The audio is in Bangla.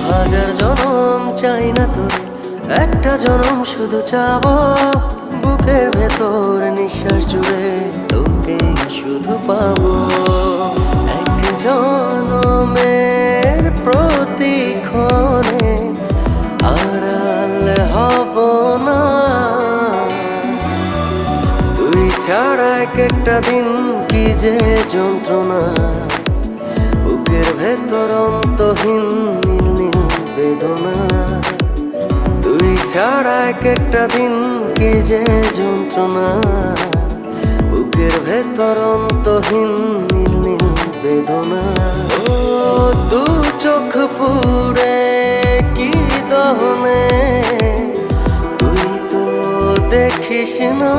হাজার জনম চাই না তোর, একটা জনম শুধু চাবো। বুকের ভেতর নিঃশ্বাস জুড়ে তোকে শুধু পাবো। এক জনমের প্রতিক্ষণে আড়াল হব না। তুই ছাড়া এক একটা দিন কি যে যন্ত্রণা, বুকের ভেতর অন্তহীন নীল নীল বেদনা। তুই ছাড়া এক একটা দিন কি যে যন্ত্রণা, বুকের ভেতর অন্তহীন নীল নীল বেদনা। ও দু চোখ পুরে কি দহনে, তুই তো দেখিস না।